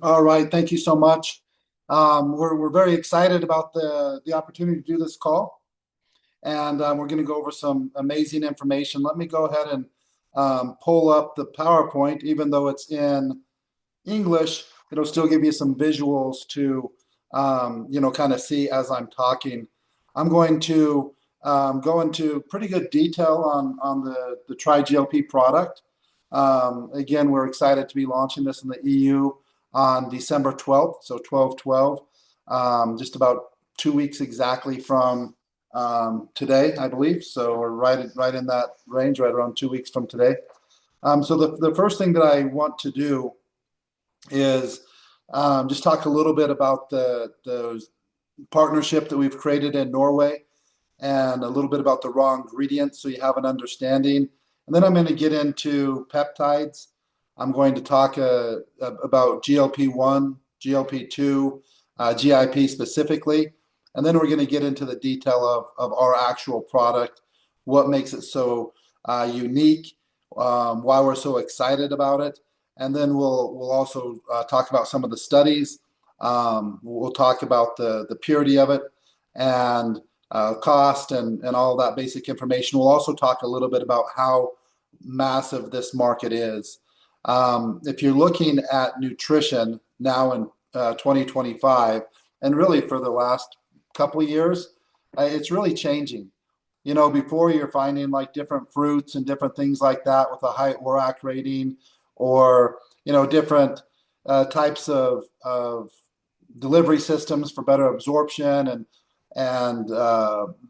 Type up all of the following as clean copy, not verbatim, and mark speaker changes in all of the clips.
Speaker 1: All right, thank you so much. We're very excited about the opportunity to do this call, and we're going to go over some amazing information. Let me go ahead and pull up the PowerPoint. Even though it's in English, it'll still give you some visuals to kind of see as I'm talking. I'm going to go into pretty good detail on the triGLP product. Again, we're excited to be launching this in the EU on December 12th, so 12/12, just about 2 weeks exactly from today, I believe. So we're right in that range, right around 2 weeks from today. So the first thing that I want to do is just talk a little bit about the partnership that we've created in Norway, and a little bit about the raw ingredients so you have an understanding. And then I'm going to get into peptides. I'm going to talk about GLP-1, GLP-2, GIP specifically. And then we're going to get into the detail of our actual product, what makes it so unique, why we're so excited about it. And then we'll also talk about some of the studies. We'll talk about the purity of it and cost and all of that basic information. We'll also talk a little bit about how massive this market is. If you're looking at nutrition now in 2025, and really for the last couple of years, it's really changing. Before you're finding like different fruits and different things like that with a high ORAC rating, or different types of delivery systems for better absorption and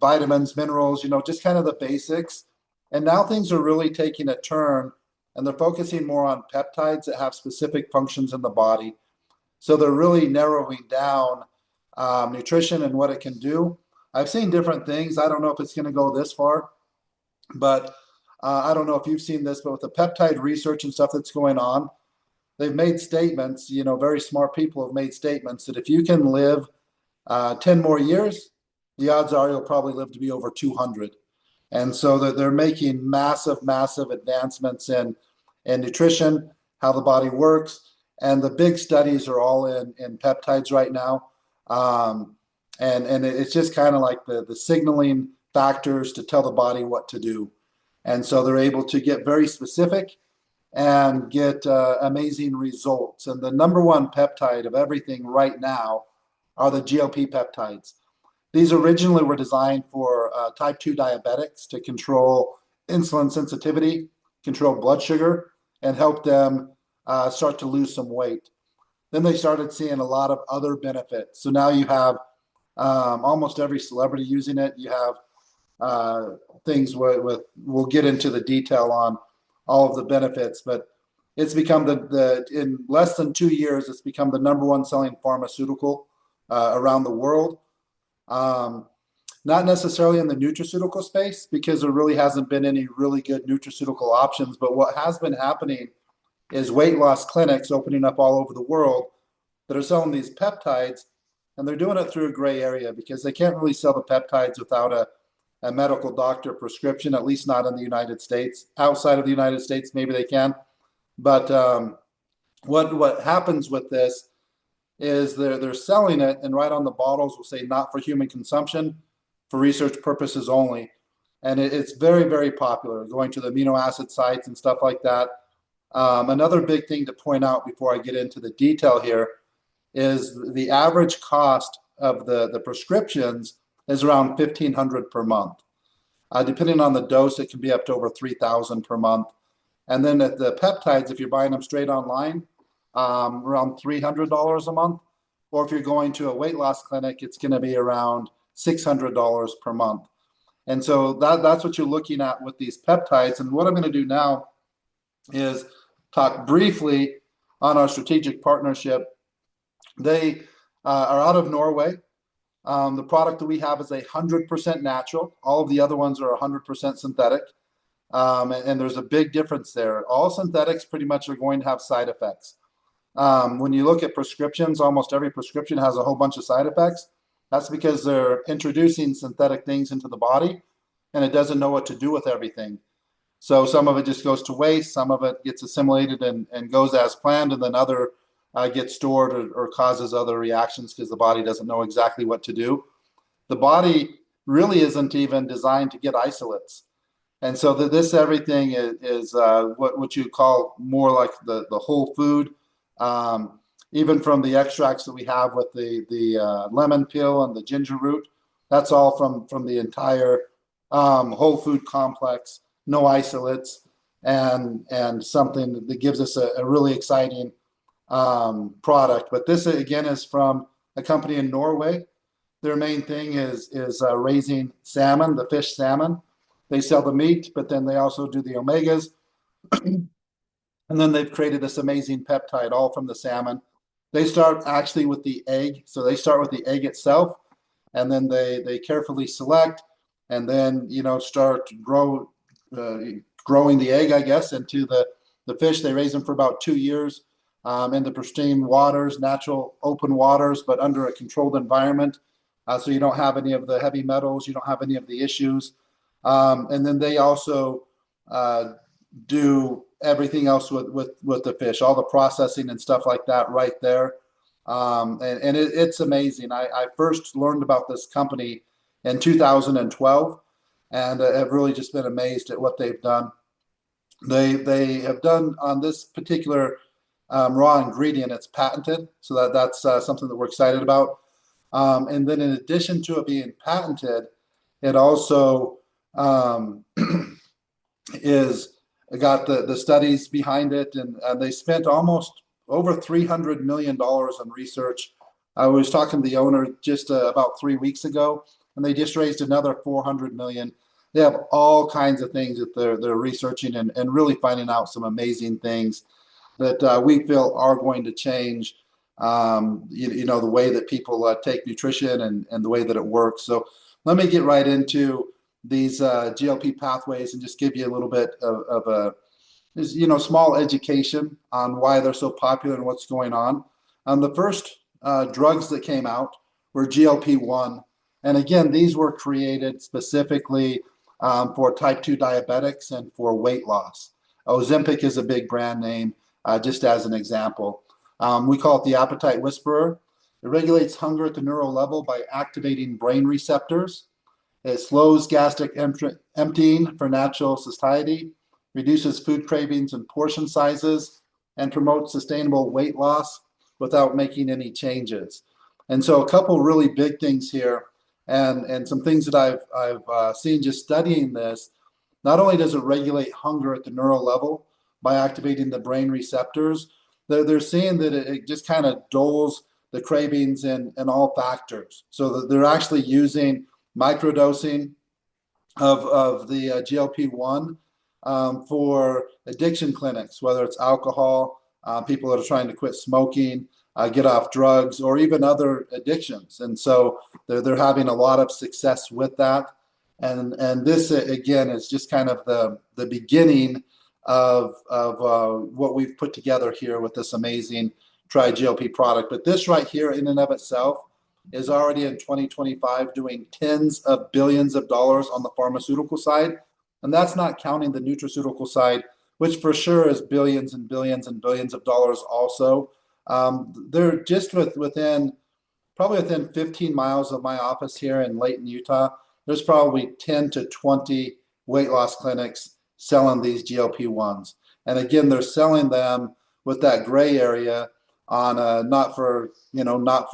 Speaker 1: vitamins, minerals, just kind of the basics. And now things are really taking a turn, and they're focusing more on peptides that have specific functions in the body. So they're really narrowing down nutrition and what it can do. I've seen different things. I don't know if it's going to go this far, but I don't know if you've seen this, but with the peptide research and stuff that's going on, they've made statements, very smart people have made statements that if you can live 10 more years, the odds are you'll probably live to be over 200. And so that they're making massive, massive advancements in nutrition, how the body works. And the big studies are all in peptides right now. And it's just kind of like the signaling factors to tell the body what to do. And so they're able to get very specific and get amazing results. And the number one peptide of everything right now are the GLP peptides. These originally were designed for type 2 diabetics to control insulin sensitivity, control blood sugar, and help them start to lose some weight. Then they started seeing a lot of other benefits. So now you have almost every celebrity using it. You have things with we'll get into the detail on all of the benefits, but it's become in less than 2 years, it's become the number one selling pharmaceutical around the world. Not necessarily in the nutraceutical space, because there really hasn't been any really good nutraceutical options. But what has been happening is weight loss clinics opening up all over the world that are selling these peptides, and they're doing it through a gray area because they can't really sell the peptides without a medical doctor prescription, at least not in the United States. Outside of the United States, maybe they can. But what happens with this is they're selling it, and right on the bottles will say not for human consumption, for research purposes only. And it's very, very popular, going to the amino acid sites and stuff like that. Another big thing to point out before I get into the detail here is the average cost of the prescriptions is around $1,500 per month. Depending on the dose, it can be up to over $3,000 per month. And then the peptides, if you're buying them straight online, around $300 a month. Or if you're going to a weight loss clinic, it's going to be around $600 per month. And so that's what you're looking at with these peptides. And what I'm going to do now is talk briefly on our strategic partnership. They are out of Norway. The product that we have is 100% natural. All of the other ones are 100% synthetic. And there's a big difference there. All synthetics pretty much are going to have side effects. When you look at prescriptions, almost every prescription has a whole bunch of side effects. That's because they're introducing synthetic things into the body, and it doesn't know what to do with everything. So some of it just goes to waste, some of it gets assimilated and goes as planned, and then other gets stored or causes other reactions because the body doesn't know exactly what to do. The body really isn't even designed to get isolates. And so this everything is what you call more like the whole food. Even from the extracts that we have with the lemon peel and the ginger root, that's all from the entire whole food complex, no isolates, and something that gives us a really exciting product. But this again is from a company in Norway. Their main thing is raising salmon, the fish salmon. They sell the meat, but then they also do the omegas. And then they've created this amazing peptide all from the salmon. They start actually with the egg. So they start with the egg itself, and then they carefully select, and then start growing the egg, I guess, into the fish. They raise them for about 2 years in the pristine waters, natural open waters, but under a controlled environment. So you don't have any of the heavy metals, you don't have any of the issues. And then they also do everything else with the fish, all the processing and stuff like that right there. And it's amazing. I first learned about this company in 2012, and have really just been amazed at what they've done. They have done on this particular raw ingredient, it's patented, so that's something that we're excited about. And then in addition to it being patented, it also is got the studies behind it, and they spent almost over $300 million on research. I was talking to the owner just about 3 weeks ago, and they just raised another $400 million. They have all kinds of things that they're researching and really finding out some amazing things that we feel are going to change the way that people take nutrition and the way that it works. So let me get right into these GLP pathways and just give you a little bit of a small education on why they're so popular and what's going on. The first drugs that came out were GLP-1. And again, these were created specifically for type 2 diabetics and for weight loss. Ozempic is a big brand name, just as an example. We call it the appetite whisperer. It regulates hunger at the neural level by activating brain receptors. It slows gastric emptying for natural satiety, reduces food cravings and portion sizes, and promotes sustainable weight loss without making any changes. And so a couple really big things here, and some things that I've seen just studying this. Not only does it regulate hunger at the neural level by activating the brain receptors, they're seeing that it just kind of dulls the cravings in all factors. So that they're actually using microdosing of the GLP-1 for addiction clinics, whether it's alcohol, people that are trying to quit smoking, get off drugs, or even other addictions. And so they're having a lot of success with that. And this, again, is just kind of the beginning of what we've put together here with this amazing triGLP product. But this right here in and of itself is already in 2025 doing tens of billions of dollars on the pharmaceutical side. And that's not counting the nutraceutical side, which for sure is billions and billions and billions of dollars also. They're just probably within 15 miles of my office here in Layton, Utah. There's probably 10 to 20 weight loss clinics selling these GLP-1s. And again, they're selling them with that gray area on not for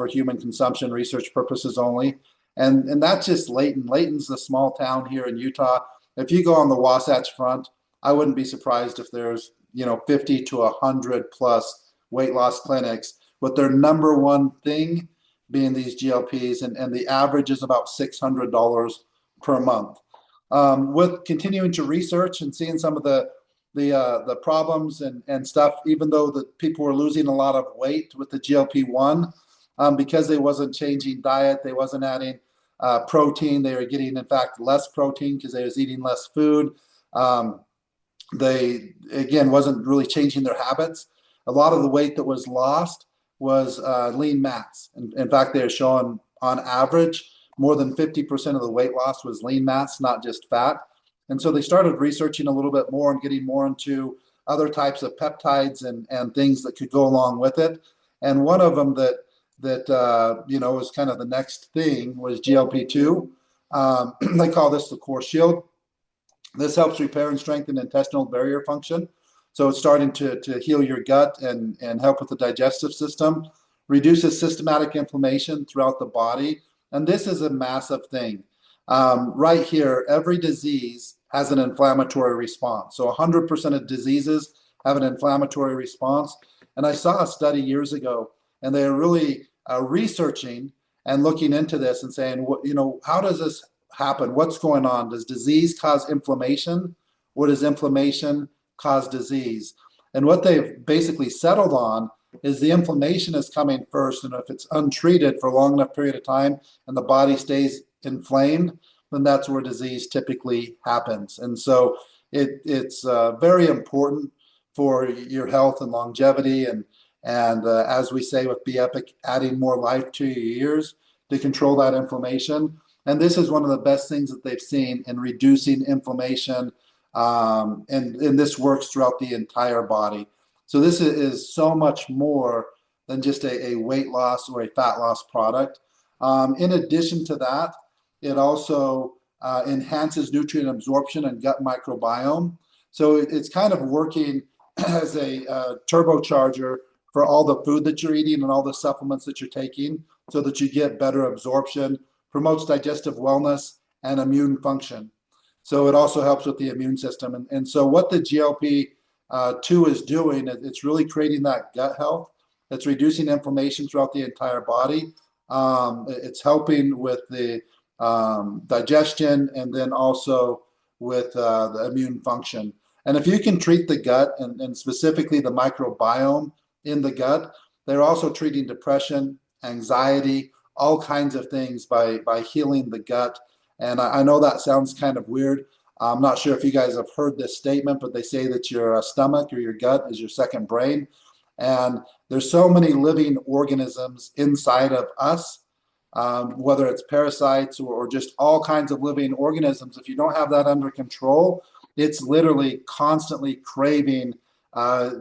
Speaker 1: human consumption research purposes only. And that's just Layton. Layton's the small town here in Utah. If you go on the Wasatch Front, I wouldn't be surprised if there's 50 to 100 plus weight loss clinics, with their number one thing being these GLPs, and the average is about $600 per month. With continuing to research and seeing some of the problems and stuff, even though the people were losing a lot of weight with the GLP-1, because they wasn't changing diet, they wasn't adding protein, they were getting, in fact, less protein because they was eating less food. They, again, wasn't really changing their habits. A lot of the weight that was lost was lean mass. In fact, they're showing on average more than 50% of the weight loss was lean mass, not just fat. And so they started researching a little bit more and getting more into other types of peptides and things that could go along with it. And one of them that you know, was kind of the next thing was GLP-2. They call this the core shield. This helps repair and strengthen intestinal barrier function. So it's starting to heal your gut and help with the digestive system, reduces systematic inflammation throughout the body. And this is a massive thing. Right here, every disease has an inflammatory response. So 100% of diseases have an inflammatory response. And I saw a study years ago, and they are really researching and looking into this and saying, you know, how does this happen? What's going on? Does disease cause inflammation? Or does inflammation cause disease? And what they've basically settled on is the inflammation is coming first. And if it's untreated for a long enough period of time and the body stays inflamed, then that's where disease typically happens. And so it's very important for your health and longevity. And as we say with Be Epic, adding more life to your years to control that inflammation. And this is one of the best things that they've seen in reducing inflammation. And this works throughout the entire body. So this is so much more than just a weight loss or a fat loss product. In addition to that, it also enhances nutrient absorption and gut microbiome. So it's kind of working as a turbocharger for all the food that you're eating and all the supplements that you're taking so that you get better absorption, promotes digestive wellness and immune function. So it also helps with the immune system. And so what the GLP-2 is doing, it's really creating that gut health. It's reducing inflammation throughout the entire body. It's helping with the digestion and then also with the immune function. And if you can treat the gut and specifically the microbiome in the gut, they're also treating depression, anxiety, all kinds of things by healing the gut. And I know that sounds kind of weird. I'm not sure if you guys have heard this statement, but they say that your stomach or your gut is your second brain. And there's so many living organisms inside of us, whether it's parasites or just all kinds of living organisms. If you don't have that under control, it's literally constantly craving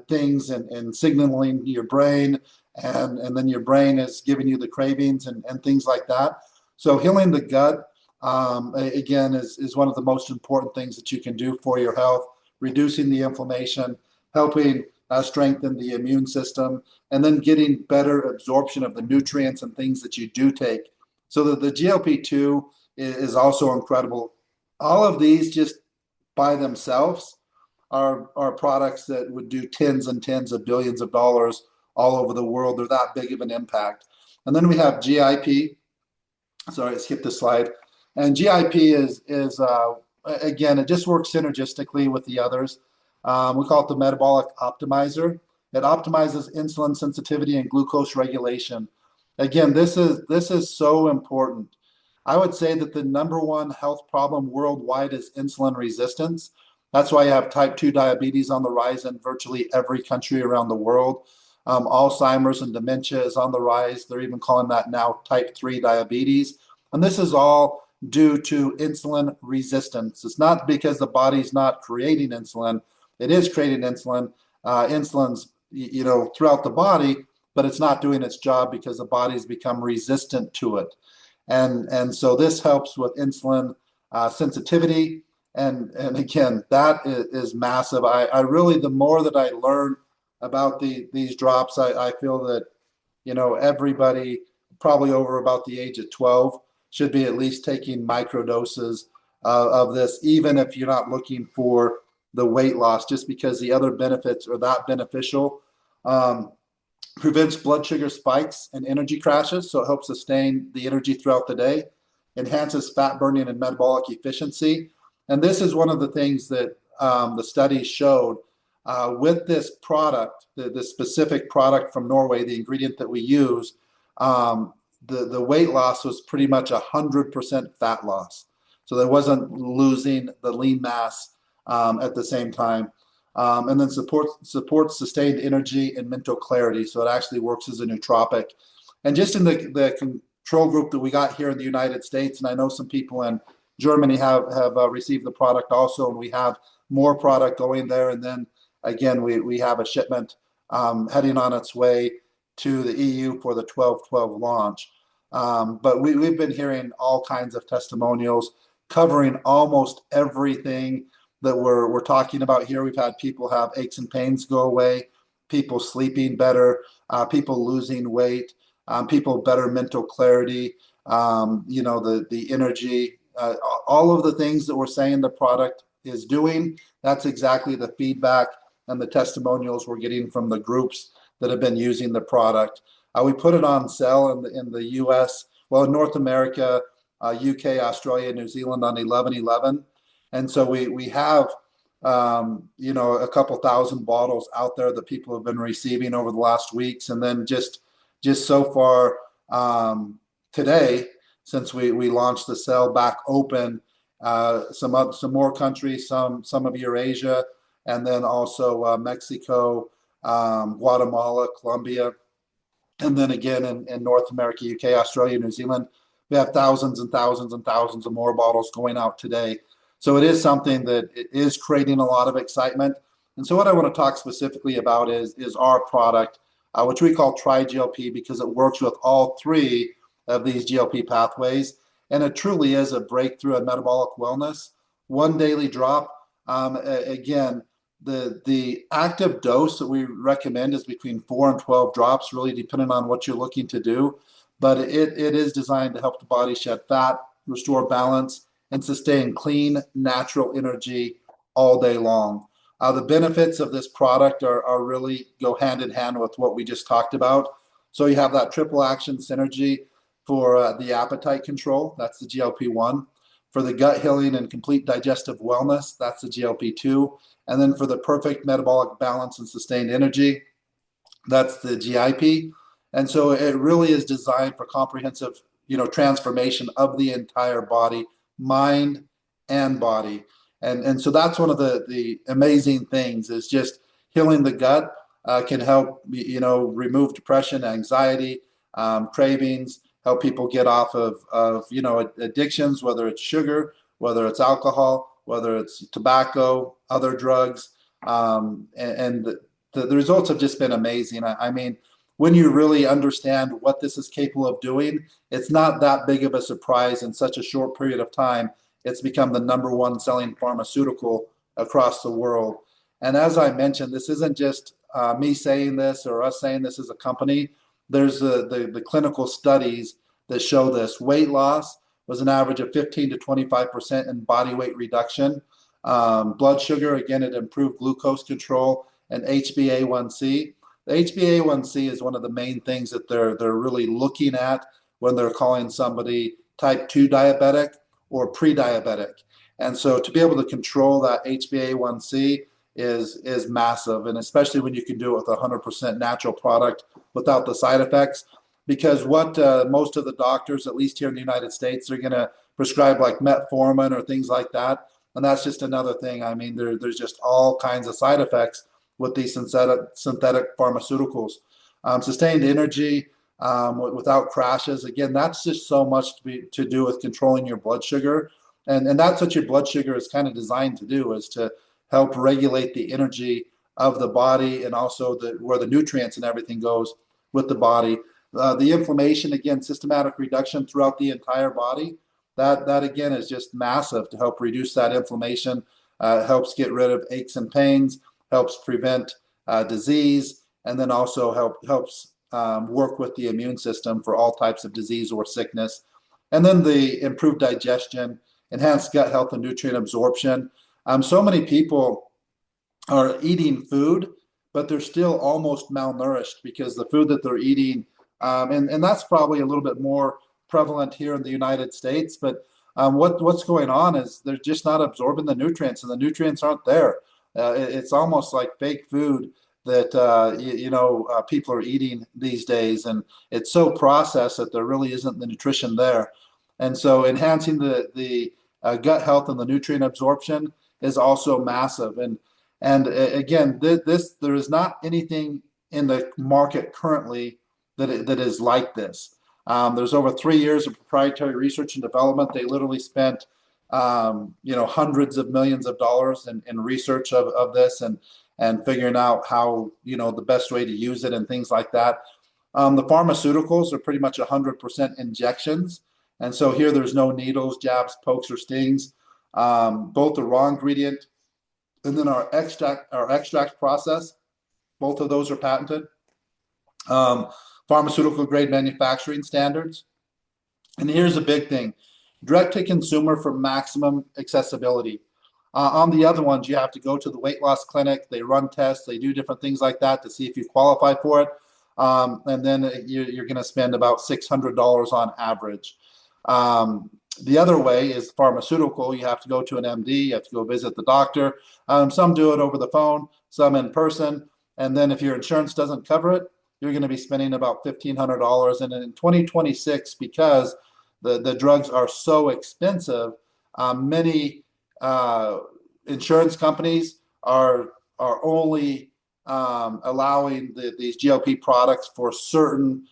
Speaker 1: things and signaling your brain, and then your brain is giving you the cravings and things like that. So healing the gut, again, is one of the most important things that you can do for your health, reducing the inflammation, helping strengthen the immune system, and then getting better absorption of the nutrients and things that you do take. So that the GLP-2 is also incredible. All of these just by themselves are products that would do tens and tens of billions of dollars all over the world. They're that big of an impact. And then we have GIP. Sorry, I skipped this slide. And GIP is again, it just works synergistically with the others. We call it the metabolic optimizer. It optimizes insulin sensitivity and glucose regulation. Again, this is so important. I would say that the #1 health problem worldwide is insulin resistance. That's why you have type 2 diabetes on the rise in virtually every country around the world. Alzheimer's and dementia is on the rise. They're even calling that now type 3 diabetes. And this is all due to insulin resistance. It's not because the body's not creating insulin. It is creating insulin. Insulin's, you know, throughout the body, but it's not doing its job because the body's become resistant to it. And so this helps with insulin sensitivity. And again, that is massive. I really, the more that I learn about these drops, I feel that, you know, everybody probably over about the age of 12 should be at least taking micro doses of this, even if you're not looking for the weight loss, just because the other benefits are that beneficial. Prevents blood sugar spikes and energy crashes, so it helps sustain the energy throughout the day, enhances fat burning and metabolic efficiency. And this is one of the things that the studies showed with this product, the specific product from Norway, the ingredient that we use, the weight loss was pretty much 100% fat loss. So there wasn't losing the lean mass at the same time. And then supports sustained energy and mental clarity. So it actually works as a nootropic. And just in the control group that we got here in the United States, and I know some people in Germany have received the product also, and we have more product going there. And then again, we have a shipment heading on its way to the EU for the 12/12 launch. But we've been hearing all kinds of testimonials covering almost everything that we're talking about here. We've had people have aches and pains go away, people sleeping better, people losing weight, people better mental clarity, the energy, all of the things that we're saying the product is doing. That's exactly the feedback and the testimonials we're getting from the groups that have been using the product. We put it on sale in the US, well, in North America, UK, Australia, New Zealand on 11/11. And so we have, a couple thousand bottles out there that people have been receiving over the last weeks. And then just so far today, since we launched the sale back open, some more countries, some of Eurasia, and then also Mexico, Guatemala, Colombia, and then again in North America, UK, Australia, New Zealand, we have thousands and thousands and thousands of more bottles going out today. So it is something that it is creating a lot of excitement. And so what I want to talk specifically about is our product, which we call triGLP, because it works with all three of these GLP pathways. And it truly is a breakthrough in metabolic wellness. One daily drop. Again, the active dose that we recommend is between 4 and 12 drops, really depending on what you're looking to do. But it is designed to help the body shed fat, restore balance, and sustain clean, natural energy all day long. The benefits of this product are really go hand in hand with what we just talked about. So you have that triple action synergy for the appetite control, that's the GLP-1. For the gut healing and complete digestive wellness, that's the GLP-2. And then for the perfect metabolic balance and sustained energy, that's the GIP. And so it really is designed for comprehensive, transformation of the entire body, mind and body. And so that's one of the amazing things is just healing the gut can help, remove depression, anxiety, cravings, help people get off of addictions, whether it's sugar, whether it's alcohol, whether it's tobacco, other drugs. And the results have just been amazing. I mean, when you really understand what this is capable of doing, it's not that big of a surprise in such a short period of time. It's become the #1 selling pharmaceutical across the world. And as I mentioned, this isn't just me saying this or us saying this as a company. There's the clinical studies that show this. Weight loss was an average of 15 to 25% in body weight reduction. Blood sugar, again, it improved glucose control and HbA1c. The HbA1c is one of the main things that they're really looking at when they're calling somebody type 2 diabetic or pre-diabetic. And so to be able to control that HbA1c is massive, and especially when you can do it with a 100% natural product without the side effects. Because what most of the doctors, at least here in the United States, they're going to prescribe like metformin or things like that. And that's just another thing. I mean, there's just all kinds of side effects with these synthetic pharmaceuticals. Sustained energy without crashes. Again, that's just so much to do with controlling your blood sugar. And that's what your blood sugar is kind of designed to do, is to help regulate the energy of the body and also where the nutrients and everything goes with the body. The inflammation, again, systematic reduction throughout the entire body. That again is just massive to help reduce that inflammation. Helps get rid of aches and pains, helps prevent disease, and then also helps work with the immune system for all types of disease or sickness. And then the improved digestion, enhanced gut health and nutrient absorption. So many people are eating food, but they're still almost malnourished because the food that they're eating, and that's probably a little bit more prevalent here in the United States, but what's going on is they're just not absorbing the nutrients, and the nutrients aren't there. It's almost like fake food that people are eating these days, and it's so processed that there really isn't the nutrition there. And so enhancing the gut health and the nutrient absorption is also massive. And again, there is not anything in the market currently that is like this. There's over 3 years of proprietary research and development. They literally spent hundreds of millions of dollars in research of this and figuring out how the best way to use it and things like that. The pharmaceuticals are pretty much 100% injections. And so here there's no needles, jabs, pokes, or stings. Both the raw ingredient and then our extract process, both of those are patented. Pharmaceutical grade manufacturing standards. And here's a big thing, direct to consumer for maximum accessibility. On the other ones, you have to go to the weight loss clinic. They run tests. They do different things like that to see if you qualify for it. And then you're going to spend about $600 on average. The other way is pharmaceutical. You have to go to an MD. You have to go visit the doctor. Some do it over the phone, some in person. And then if your insurance doesn't cover it, you're going to be spending about $1,500. And in 2026, because the drugs are so expensive, many insurance companies are only allowing these GLP products for certain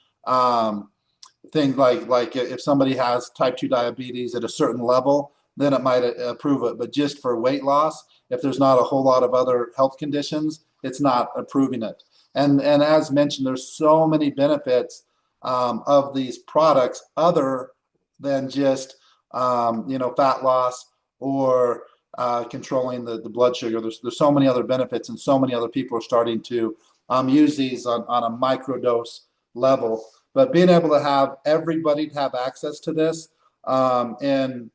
Speaker 1: things, like if somebody has type 2 diabetes at a certain level, then it might approve it. But just for weight loss, if there's not a whole lot of other health conditions, it's not approving it. And as mentioned, there's so many benefits of these products other than just fat loss or controlling the blood sugar. There's so many other benefits, and so many other people are starting to use these on a microdose level. But being able to have everybody have access to this in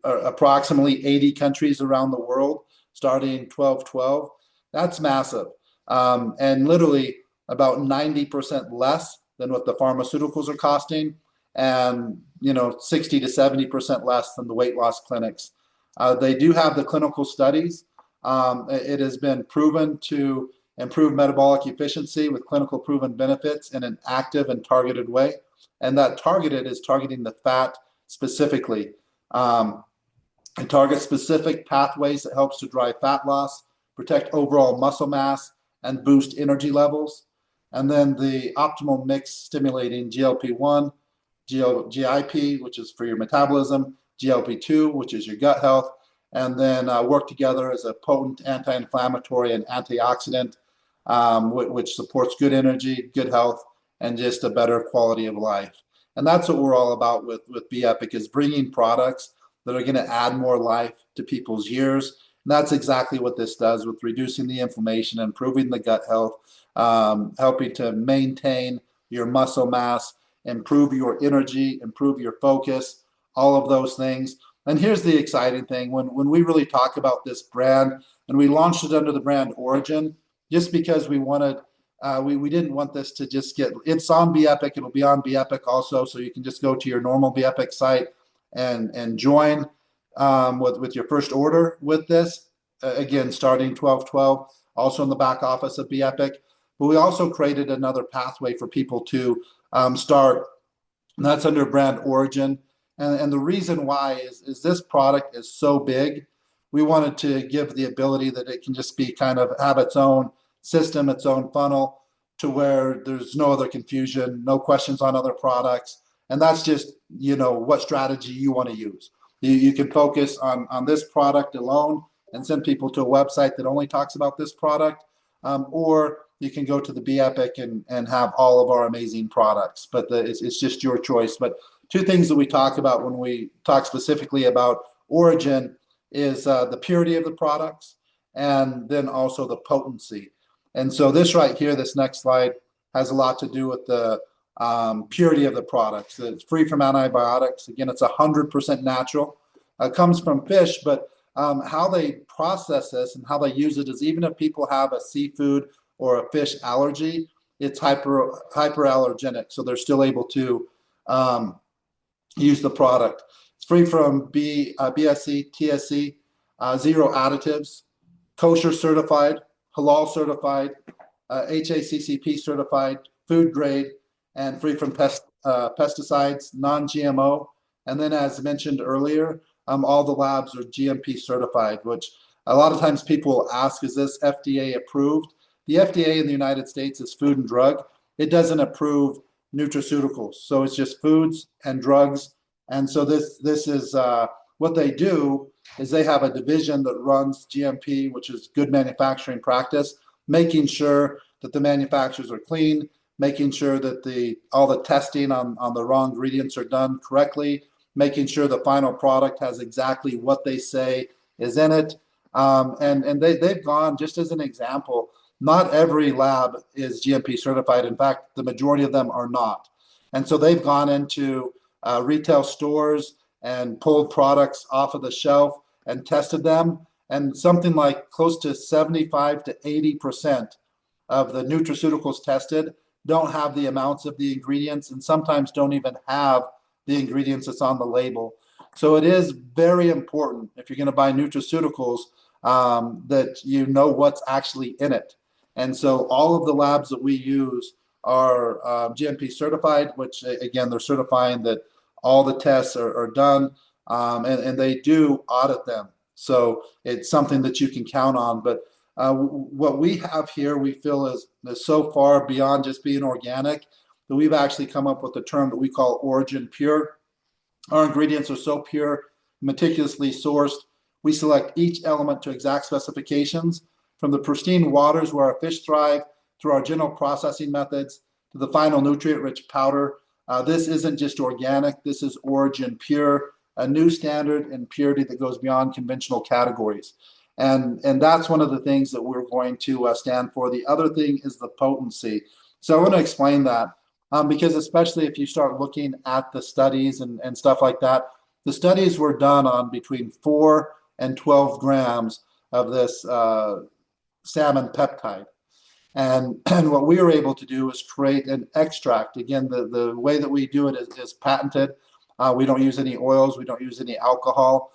Speaker 1: approximately 80 countries around the world, starting 12/12, that's massive. And literally about 90% less than what the pharmaceuticals are costing, and 60 to 70% less than the weight loss clinics. They do have the clinical studies. It has been proven to improve metabolic efficiency with clinical proven benefits in an active and targeted way. And that targeted is targeting the fat specifically. It targets specific pathways that helps to drive fat loss, protect overall muscle mass, and boost energy levels. And then the optimal mix stimulating GLP-1, GIP, which is for your metabolism, GLP-2, which is your gut health, and then work together as a potent anti-inflammatory and antioxidant, which supports good energy, good health, and just a better quality of life. And that's what we're all about with B-Epic, is bringing products that are going to add more life to people's years. And that's exactly what this does with reducing the inflammation, improving the gut health, helping to maintain your muscle mass, improve your energy, improve your focus, all of those things. And here's the exciting thing. When we really talk about this brand, and we launched it under the brand ORYGN, just because we wanted, we didn't want this to just get, it's on B-Epic, it'll be on B-Epic also, so you can just go to your normal B-Epic site and join with your first order with this. Again, starting 12/12, also in the back office of B-Epic. But we also created another pathway for people to start, and that's under brand ORYGN. And the reason why is this product is so big, we wanted to give the ability that it can just be kind of have its own system, its own funnel, to where there's no other confusion, no questions on other products. And that's just, what strategy you want to use. You can focus on this product alone and send people to a website that only talks about this product, or you can go to the B-Epic and have all of our amazing products. But it's just your choice. But two things that we talk about when we talk specifically about ORYGN is the purity of the products, and then also the potency. And so this right here, this next slide, has a lot to do with the purity of the products. It's free from antibiotics. Again, it's 100% natural. It comes from fish, but how they process this and how they use it is, even if people have a seafood or a fish allergy, it's hyperallergenic. So they're still able to use the product. It's free from BSE, TSE, zero additives, kosher certified, halal certified, HACCP certified, food grade, and free from pesticides, non-GMO. And then, as mentioned earlier, all the labs are GMP certified, which a lot of times people will ask, is this FDA approved? The FDA in the United States is Food and Drug. It doesn't approve nutraceuticals. So it's just foods and drugs. And so this is what they do is they have a division that runs GMP, which is good manufacturing practice, making sure that the manufacturers are clean, making sure that all the testing on the raw ingredients are done correctly, making sure the final product has exactly what they say is in it. And they've gone, just as an example, not every lab is GMP certified. In fact, the majority of them are not. And so they've gone into retail stores and pulled products off of the shelf and tested them. And something like close to 75 to 80% of the nutraceuticals tested don't have the amounts of the ingredients, and sometimes don't even have the ingredients that's on the label. So it is very important, if you're going to buy nutraceuticals, that you know what's actually in it. And so all of the labs that we use are GMP certified, which again, they're certifying that all the tests are done, and they do audit them. So it's something that you can count on. But what we have here, we feel is so far beyond just being organic that we've actually come up with a term that we call ORYGN Pure. Our ingredients are so pure, meticulously sourced. We select each element to exact specifications, from the pristine waters where our fish thrive, through our general processing methods, to the final nutrient-rich powder. This isn't just organic, this is ORYGN Pure, a new standard in purity that goes beyond conventional categories. And that's one of the things that we're going to stand for. The other thing is the potency. So I want to explain that, because especially if you start looking at the studies and stuff like that, the studies were done on between 4 and 12 grams of this salmon peptide. And what we were able to do is create an extract. Again, the way that we do it is patented. We don't use any oils. We don't use any alcohol.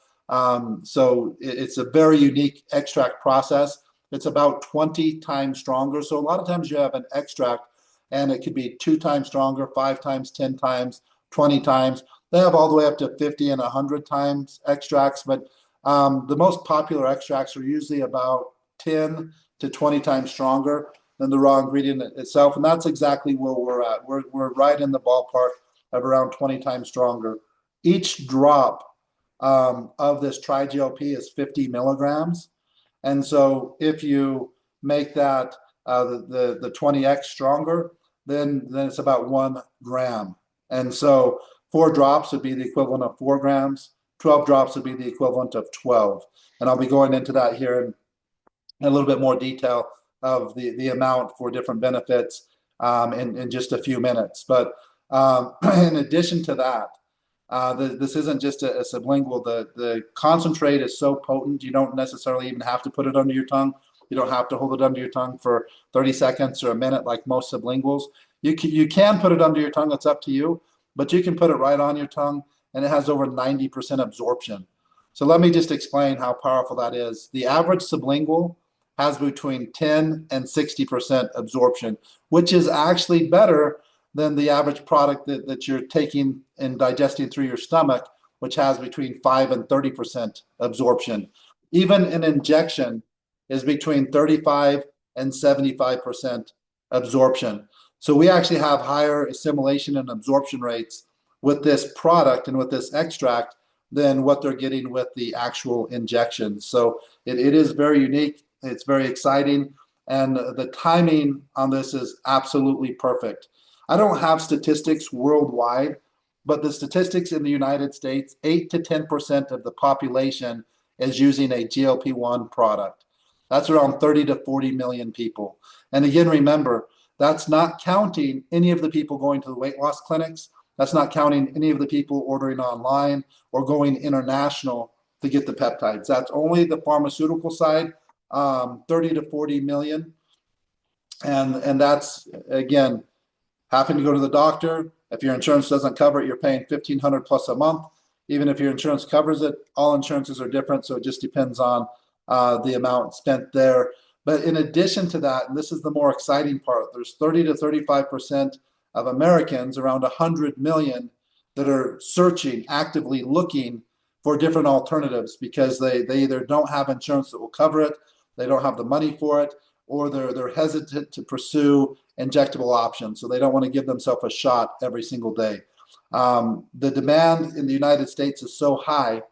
Speaker 1: So it's a very unique extract process. It's about 20 times stronger. So a lot of times you have an extract and it could be 2 times stronger, 5 times, 10 times, 20 times. They have all the way up to 50 and 100 times extracts. But the most popular extracts are usually about 10 to 20 times stronger than the raw ingredient itself. And that's exactly where we're at. We're right in the ballpark of around 20 times stronger. Each drop of this triGLP is 50 milligrams. And so if you make that the 20x stronger, then it's about 1 gram. And so 4 drops would be the equivalent of 4 grams. 12 drops would be the equivalent of 12. And I'll be going into that here in a little bit more detail of the amount for different benefits in just a few minutes. But in addition to that, this isn't just a sublingual. The concentrate is so potent, you don't necessarily even have to put it under your tongue. You don't have to hold it under your tongue for 30 seconds or a minute like most sublinguals. You can put it under your tongue, it's up to you, but you can put it right on your tongue, and it has over 90% absorption. So let me just explain how powerful that is. The average sublingual has between 10 and 60% absorption, which is actually better than the average product that you're taking and digesting through your stomach, which has between 5 and 30% absorption. Even an injection is between 35 and 75% absorption. So we actually have higher assimilation and absorption rates with this product and with this extract than what they're getting with the actual injection. So it is very unique. It's very exciting. And the timing on this is absolutely perfect. I don't have statistics worldwide, but the statistics in the United States, 8 to 10% of the population is using a GLP-1 product. That's around 30 to 40 million people. And again, remember, that's not counting any of the people going to the weight loss clinics. That's not counting any of the people ordering online or going international to get the peptides. That's only the pharmaceutical side, 30 to 40 million. And that's, again, having to go to the doctor. If your insurance doesn't cover it, you're paying $1,500 plus a month. Even if your insurance covers it, all insurances are different, so it just depends on the amount spent there. But in addition to that, and this is the more exciting part, there's 30 to 35% of Americans, around 100 million, that are searching, actively looking for different alternatives because they either don't have insurance that will cover it, they don't have the money for it, or they're hesitant to pursue injectable options. So they don't want to give themselves a shot every single day. The demand in the United States is so high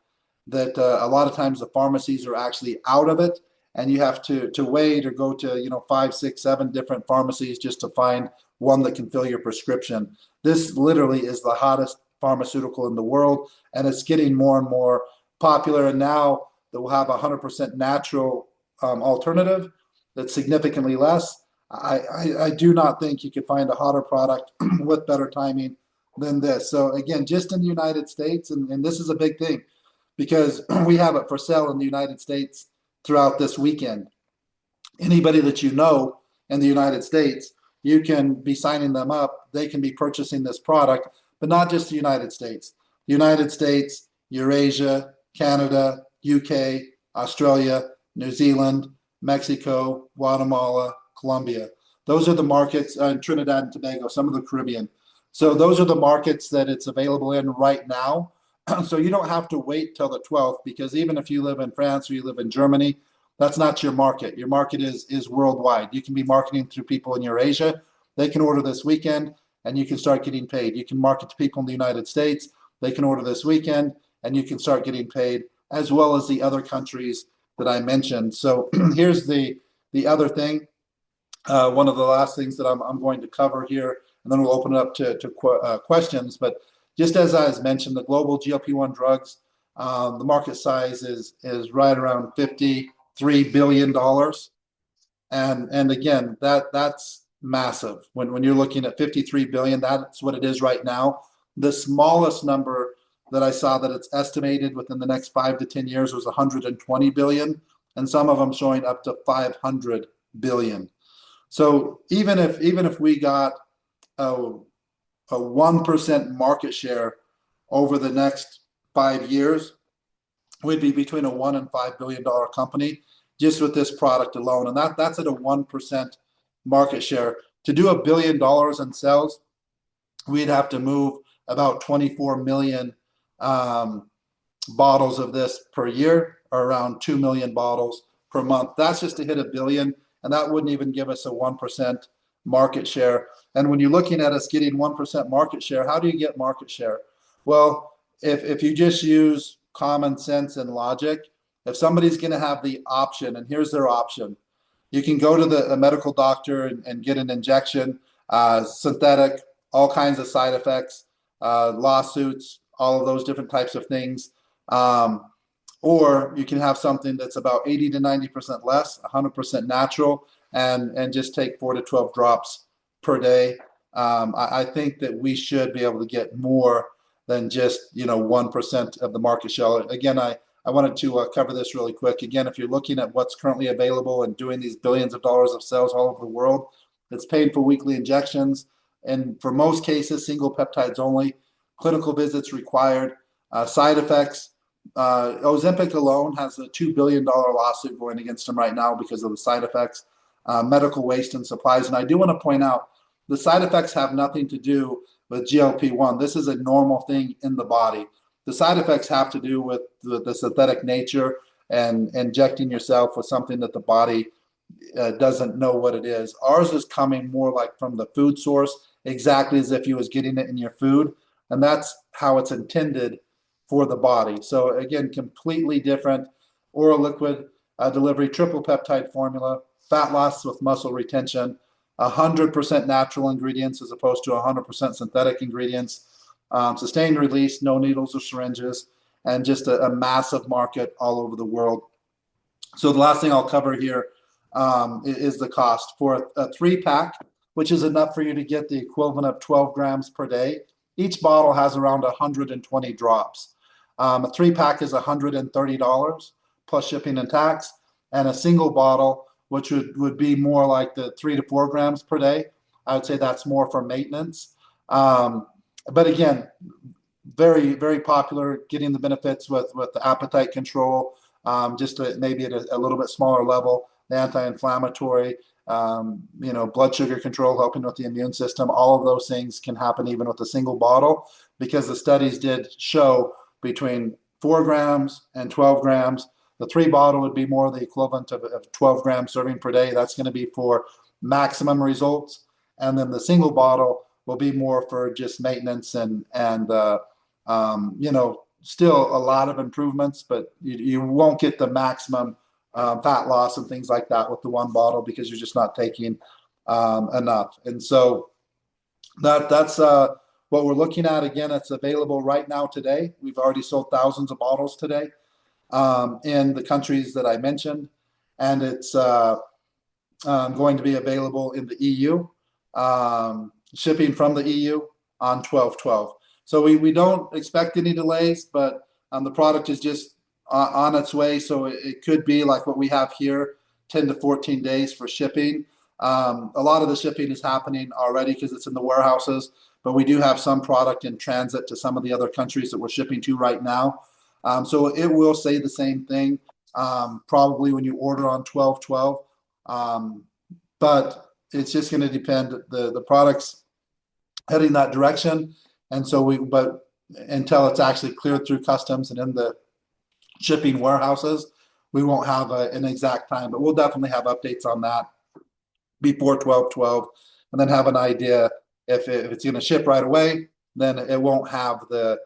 Speaker 1: that a lot of times the pharmacies are actually out of it, and you have to wait or go to 5, 6, 7 different pharmacies just to find one that can fill your prescription. This literally is the hottest pharmaceutical in the world, and it's getting more and more popular. And now that we'll have a 100% natural alternative that's significantly less, I do not think you could find a hotter product with better timing than this. So again, just in the United States, and this is a big thing because we have it for sale in the United States throughout this weekend. Anybody that you know in the United States, you can be signing them up. They can be purchasing this product, but not just the United States. The United States, Eurasia, Canada, UK, Australia, New Zealand, Mexico, Guatemala, Colombia. Those are the markets, Trinidad and Tobago, some of the Caribbean. So those are the markets that it's available in right now. So you don't have to wait till the 12th, because even if you live in France or you live in Germany, that's not your market. Your market is worldwide. You can be marketing through people in Eurasia. They can order this weekend and you can start getting paid. You can market to people in the United States. They can order this weekend and you can start getting paid, as well as the other countries that I mentioned. So here's the other thing. One of the last things that I'm going to cover here, and then we'll open it up to questions. But just as I mentioned, the global GLP-1 drugs, the market size is right around $53 billion. And again, that's massive. When you're looking at 53 billion, that's what it is right now. The smallest number that I saw that it's estimated within the next 5 to 10 years was 120 billion, and some of them showing up to 500 billion. So even if we got a 1% market share over the next 5 years, we'd be between a $1 and $5 billion company just with this product alone, and that's at a 1% market share. To do $1 billion in sales, we'd have to move about 24 million bottles of this per year, or around 2 million bottles per month. That's just to hit $1 billion, and that wouldn't even give us a 1% market share. And when you're looking at us getting 1% market share, how do you get market share? Well, if you just use common sense and logic, if somebody's going to have the option, and here's their option, you can go to a medical doctor and get an injection, synthetic, all kinds of side effects, lawsuits, all of those different types of things. Or you can have something that's about 80 to 90% less, 100% natural, and just take 4 to 12 drops per day. I think that we should be able to get more than just 1% of the market share. Again, I wanted to cover this really quick. Again, if you're looking at what's currently available and doing these billions of dollars of sales all over the world, it's paid for weekly injections, and for most cases, single peptides only. Clinical visits required. Side effects. Ozempic alone has a $2 billion lawsuit going against them right now because of the side effects, medical waste and supplies. And I do want to point out, the side effects have nothing to do with GLP-1. This is a normal thing in the body. The side effects have to do with the synthetic nature and injecting yourself with something that the body doesn't know what it is. Ours is coming more like from the food source, exactly as if you was getting it in your food. And that's how it's intended for the body. So again, completely different. Oral liquid delivery, triple peptide formula, fat loss with muscle retention, 100% natural ingredients as opposed to 100% synthetic ingredients, sustained release, no needles or syringes, and just a massive market all over the world. So the last thing I'll cover here is the cost. For a 3-pack, which is enough for you to get the equivalent of 12 grams per day, each bottle has around 120 drops. A 3-pack is $130 plus shipping and tax, and a single bottle, which would be more like the 3 to 4 grams per day, I would say that's more for maintenance. But again, very, very popular, getting the benefits with the appetite control, just maybe at a little bit smaller level, the anti-inflammatory, blood sugar control, helping with the immune system. All of those things can happen even with a single bottle, because the studies did show between 4 grams and 12 grams. The 3 bottle would be more the equivalent of 12 grams serving per day. That's going to be for maximum results. And then the single bottle will be more for just maintenance and still a lot of improvements, but you won't get the maximum fat loss and things like that with the 1 bottle, because you're just not taking enough. And so That's what we're looking at. Again, it's available right now today. We've already sold thousands of bottles today in the countries that I mentioned, and it's going to be available in the EU, shipping from the EU on 12/12. So we don't expect any delays, but the product is just on its way. So it could be like what we have here, 10 to 14 days for shipping. A lot of the shipping is happening already because it's in the warehouses, but we do have some product in transit to some of the other countries that we're shipping to right now. So it will say the same thing, probably when you order on 12/12. But it's just going to depend. The product's heading that direction, and so but until it's actually cleared through customs and in the shipping warehouses, we won't have an exact time. But we'll definitely have updates on that before 12/12, and then have an idea if it's going to ship right away. Then it won't have the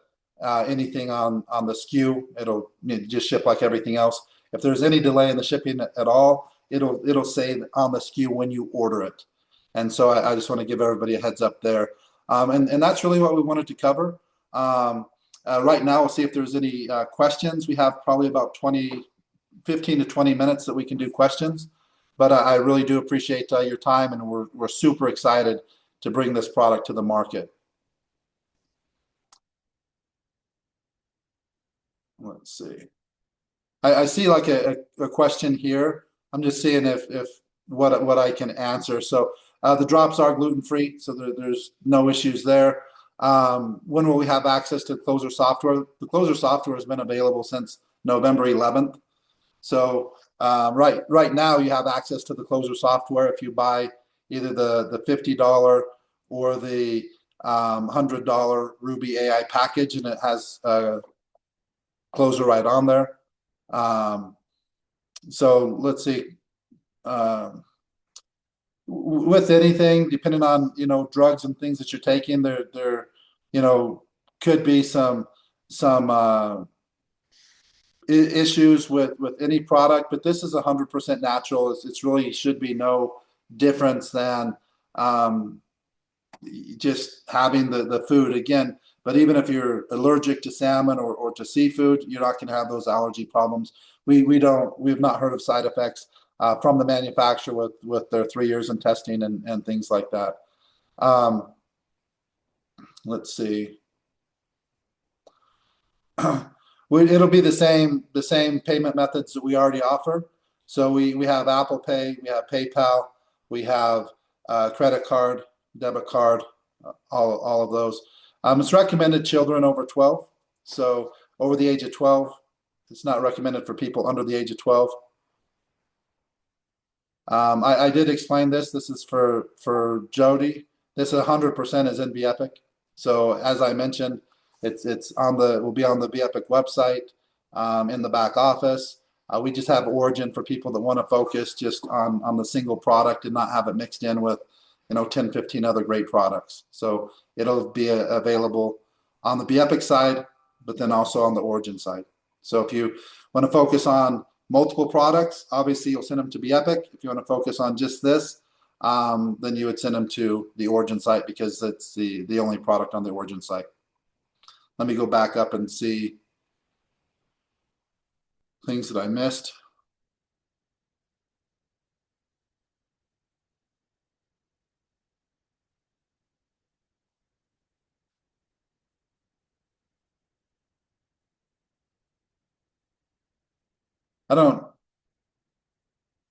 Speaker 1: anything on the SKU. It'll just ship like everything else. If there's any delay in the shipping at all, it'll say on the SKU when you order it. And so I just want to give everybody a heads up there. And that's really what we wanted to cover. Right now, we'll see if there's any questions. We have probably about 15 to 20 minutes that we can do questions. But I really do appreciate your time, and we're super excited to bring this product to the market. Let's see. I see like a question here. I'm just seeing if what I can answer. So the drops are gluten-free, so there's no issues there. When will we have access to Closer software? The Closer software has been available since November 11th. So right now you have access to the Closer software if you buy either the $50 or the $100 Ruby AI package, and it has Closer right on there. So let's see. With anything, depending on drugs and things that you're taking, there could be some issues with any product, but this is 100% natural. It's really should be no difference than just having the food again. But even if you're allergic to salmon or to seafood, you're not going to have those allergy problems. We've not heard of side effects from the manufacturer with their 3 years in testing and things like that. Let's see. It'll be the same payment methods that we already offer. So we have Apple Pay, we have PayPal, we have credit card, debit card, all of those. It's recommended children over 12. So over the age of 12, it's not recommended for people under the age of 12. I did explain this. This is for Jody. This 100% is in BEpic. So as I mentioned, will be on the BEpic website in the back office. We just have ORYGN for people that want to focus just on the single product and not have it mixed in with 10, 15 other great products. So it'll be available on the BEpic side, but then also on the ORYGN side. So if you want to focus on multiple products, obviously you'll send them to BEpic. If you want to focus on just this, then you would send them to the ORYGN site because it's the only product on the ORYGN site. Let me go back up and see things that I missed.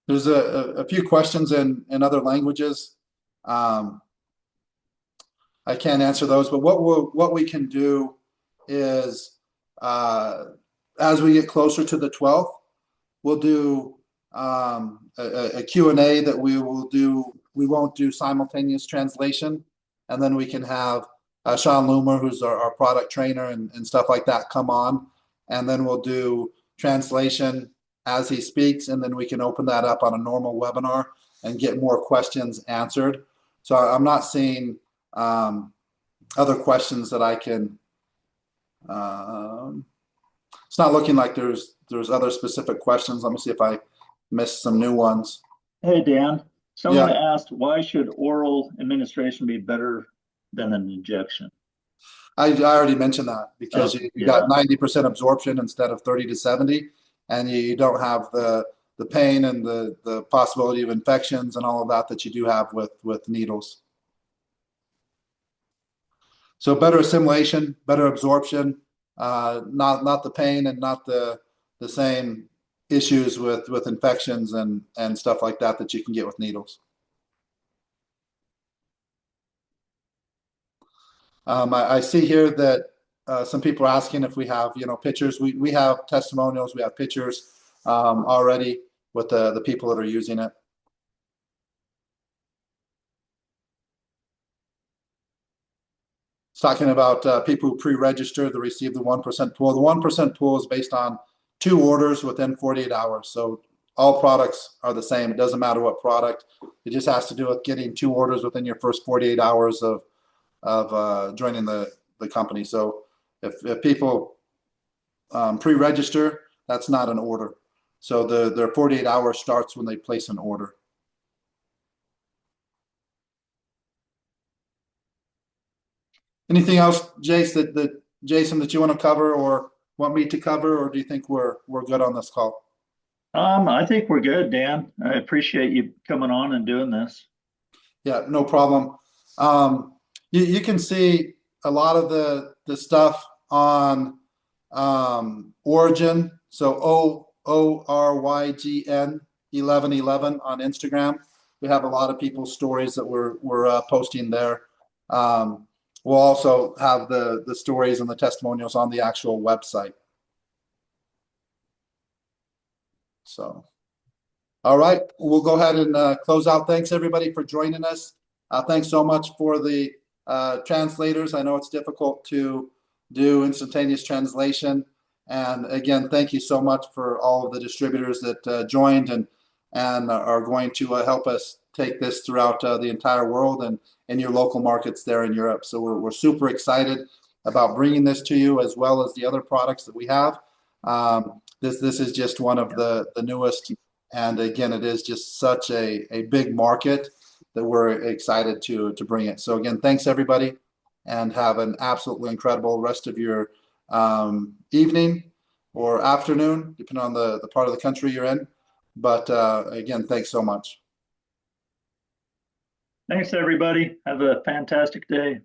Speaker 1: There's a few questions in other languages. I can't answer those, but what we can do is as we get closer to the 12th, we'll do a Q&A that we will do. We won't do simultaneous translation, and then we can have Sean Loomer, who's our product trainer and stuff like that, come on, and then we'll do translation as he speaks, and then we can open that up on a normal webinar and get more questions answered. So I'm not seeing other questions that I can. It's not looking like there's other specific questions. Let me see if I missed some new ones.
Speaker 2: Hey, Dan. Someone asked, why should oral administration be better than an injection.
Speaker 1: I already mentioned that because
Speaker 2: Okay,
Speaker 1: you got
Speaker 2: yeah.
Speaker 1: 90% absorption instead of 30 to 70, and you don't have the pain and the possibility of infections and all of that that you do have with needles. So better assimilation, better absorption, not the pain and not the same issues with infections and stuff like that that you can get with needles. I see here that some people are asking if we have, pictures. We have testimonials, we have pictures already with the people that are using it. It's talking about people who pre-register to receive the 1% pool. The 1% pool is based on 2 orders within 48 hours. So all products are the same. It doesn't matter what product. It just has to do with getting 2 orders within your first 48 hours of joining the company. So if people pre-register, that's not an order. So their 48 hours starts when they place an order. Anything else, Jason, that you want to cover or want me to cover, or do you think we're good on this call?
Speaker 2: I think we're good, Dan. I appreciate you coming on and doing this.
Speaker 1: Yeah, no problem. You can see a lot of the stuff on ORYGN, so ORYGN 1111 on Instagram. We have a lot of people's stories that we're posting there. We'll also have the stories and the testimonials on the actual website. So, all right, we'll go ahead and close out. Thanks everybody for joining us. Thanks so much for the translators. I know it's difficult to do instantaneous translation. And again, thank you so much for all of the distributors that joined and are going to help us take this throughout the entire world and in your local markets there in Europe. So we're super excited about bringing this to you, as well as the other products that we have. This is just one of the newest, and again, it is just such a big market that we're excited to bring it. So again, thanks everybody, and have an absolutely incredible rest of your evening or afternoon, depending on the part of the country you're in. But again, thanks so much.
Speaker 2: Thanks, everybody. Have a fantastic day.